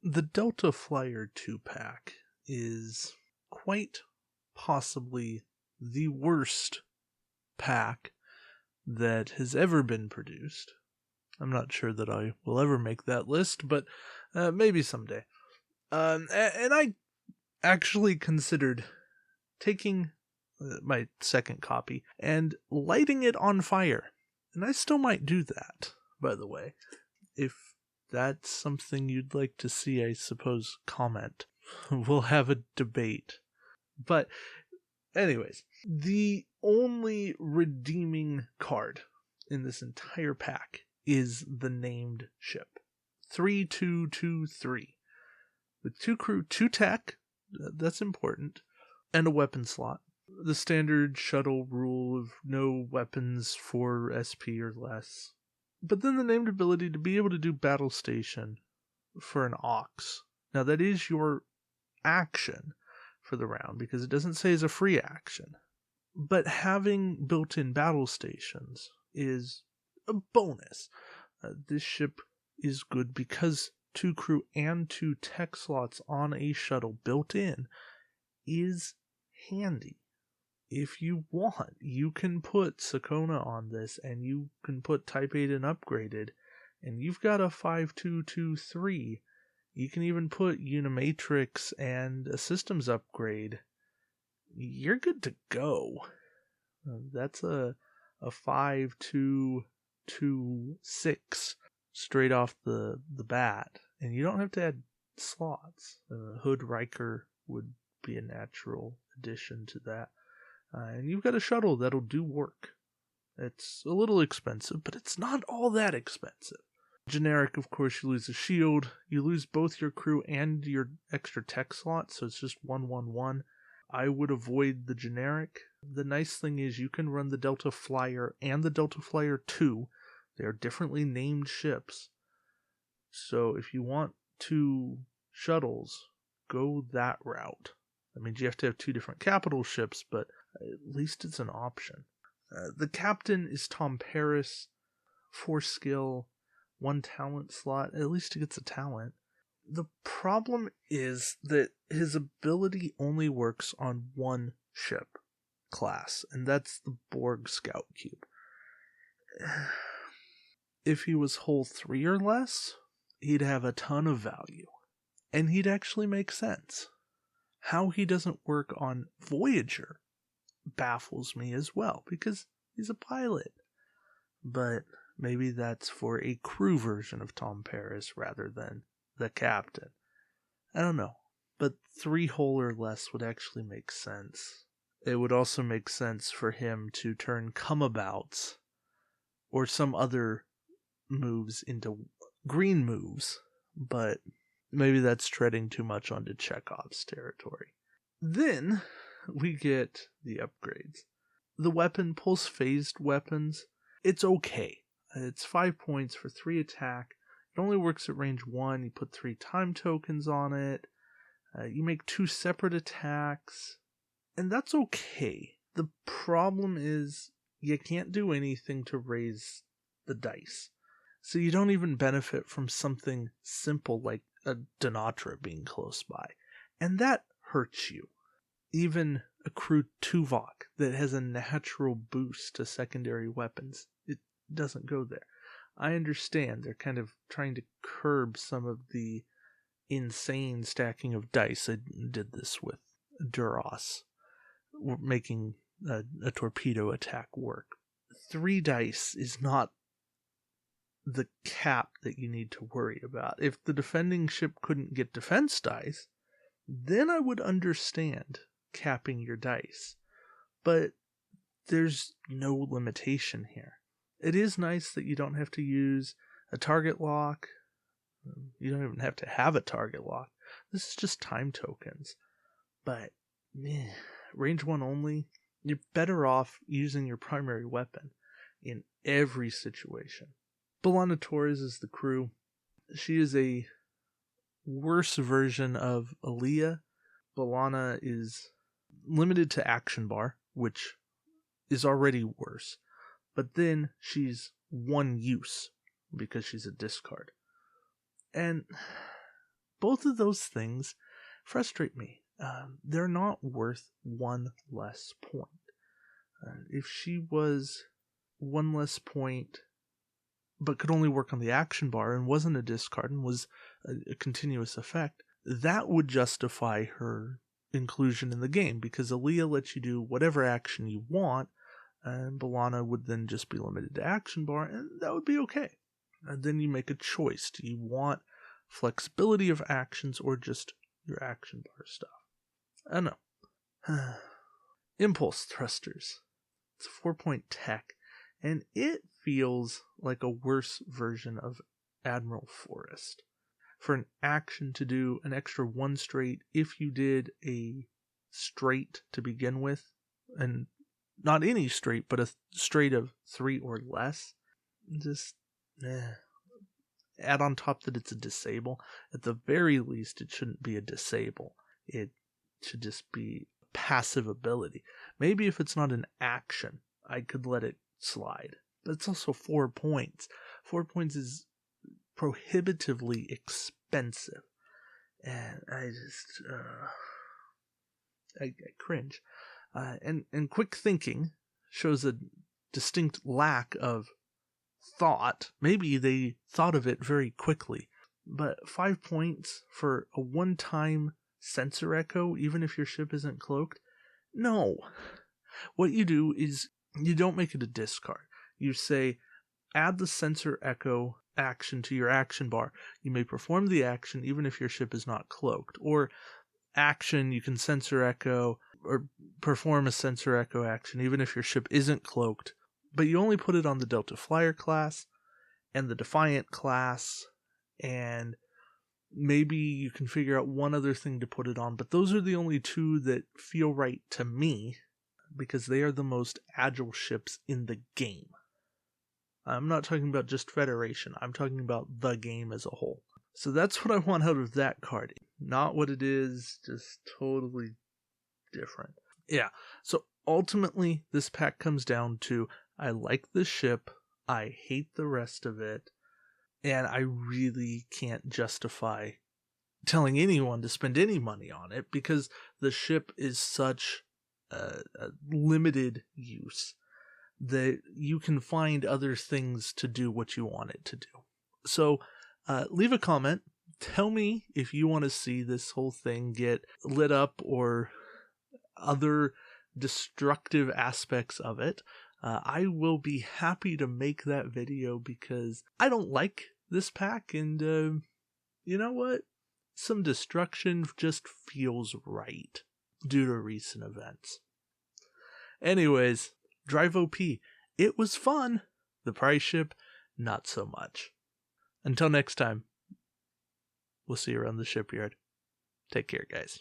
The Delta Flyer 2-pack is quite possibly the worst pack that has ever been produced. I'm not sure that I will ever make that list, but maybe someday. And I actually considered taking my second copy and lighting it on fire. And I still might do that, by the way. If that's something you'd like to see, I suppose, comment. We'll have a debate. But anyways, the only redeeming card in this entire pack is the named ship. 3223. With 2 crew, 2 tech, that's important, and a weapon slot. The standard shuttle rule of no weapons for SP or less. But then the named ability to be able to do battle station for an aux. Now that is your action for the round, because it doesn't say it's a free action. But having built-in battle stations is a bonus. This ship is good because 2 crew and 2 tech slots on a shuttle built in is handy. If you want, you can put Sakona on this, and you can put Type 8 and upgraded, and you've got a 5223. You can even put Unimatrix and a systems upgrade. You're good to go. That's a 5226 straight off the bat, and you don't have to add slots. Hood Riker would be a natural addition to that. And you've got a shuttle that'll do work. It's a little expensive, but it's not all that expensive. Generic, of course, you lose a shield. You lose both your crew and your extra tech slot, so it's just 1-1-1. I would avoid the generic. The nice thing is you can run the Delta Flyer and the Delta Flyer 2. They are differently named ships. So if you want 2 shuttles, go that route. That means you have to have 2 different capital ships, but at least it's an option. The captain is Tom Paris, 4 skill, 1 talent slot. At least he gets a talent. The problem is that his ability only works on 1 ship class, and that's the Borg Scout Cube. If he was hull 3 or less, he'd have a ton of value, and he'd actually make sense. How he doesn't work on Voyager baffles me as well, because he's a pilot. But maybe that's for a crew version of Tom Paris rather than the captain. I don't know. But 3 hull or less would actually make sense. It would also make sense for him to turn comeabouts or some other moves into green moves, but maybe that's treading too much onto Chekhov's territory. Then we get the upgrades. The weapon, pulse phased weapons, it's okay. It's 5 points for 3 attack. It only works at range 1. You put 3 time tokens on it. You make 2 separate attacks. And that's okay. The problem is you can't do anything to raise the dice. So you don't even benefit from something simple like a Denatra being close by. And that hurts you. Even a crew Tuvok that has a natural boost to secondary weapons, it doesn't go there. I understand they're kind of trying to curb some of the insane stacking of dice. I did this with Duras, making a torpedo attack work. 3 dice is not the cap that you need to worry about. If the defending ship couldn't get defense dice, then I would understand capping your dice. But there's no limitation here. It is nice that you don't have to use a target lock. You don't even have to have a target lock. This is just time tokens. But range 1 only, you're better off using your primary weapon in every situation. B'Elanna Torres is the crew. She is a worse version of Aaliyah. B'Elanna is limited to action bar, which is already worse. But then she's 1 use because she's a discard. And both of those things frustrate me. They're not worth one less point. If she was one less point, but could only work on the action bar and wasn't a discard and was a continuous effect, that would justify her inclusion in the game, because Aaliyah lets you do whatever action you want, and B'Elanna would then just be limited to action bar, and that would be okay. And then you make a choice. Do you want flexibility of actions or just your action bar stuff? I don't know. Impulse thrusters. It's a 4-point tech, and it feels like a worse version of Admiral Forrest. For an action to do an extra 1 straight if you did a straight to begin with, and not any straight, but a straight of 3 or less, just add on top that it's a disable. At the very least, it shouldn't be a disable. It should just be passive ability. Maybe if it's not an action, I could let it slide. But it's also 4 points. 4 points is prohibitively expensive. And I just, I cringe. And quick thinking shows a distinct lack of thought. Maybe they thought of it very quickly. But 5 points for a one-time sensor echo, even if your ship isn't cloaked? No. What you do is you don't make it a discard. You say, add the sensor echo action to your action bar. You may perform the action even if your ship is not cloaked. Or action, you can sensor echo or perform a sensor echo action even if your ship isn't cloaked. But you only put it on the Delta Flyer class and the Defiant class, and maybe you can figure out one other thing to put it on, but those are the only 2 that feel right to me, because they are the most agile ships in the game. I'm not talking about just Federation, I'm talking about the game as a whole. So that's what I want out of that card. Not what it is, just totally different. Yeah, so ultimately this pack comes down to, I like the ship, I hate the rest of it, and I really can't justify telling anyone to spend any money on it because the ship is such a limited use that you can find other things to do what you want it to do. So leave a comment. Tell me if you want to see this whole thing get lit up or other destructive aspects of it. I will be happy to make that video because I don't like this pack, and you know what? Some destruction just feels right due to recent events. Anyways, Drive OP. It was fun. The prize ship, not so much. Until next time, we'll see you around the shipyard. Take care, guys.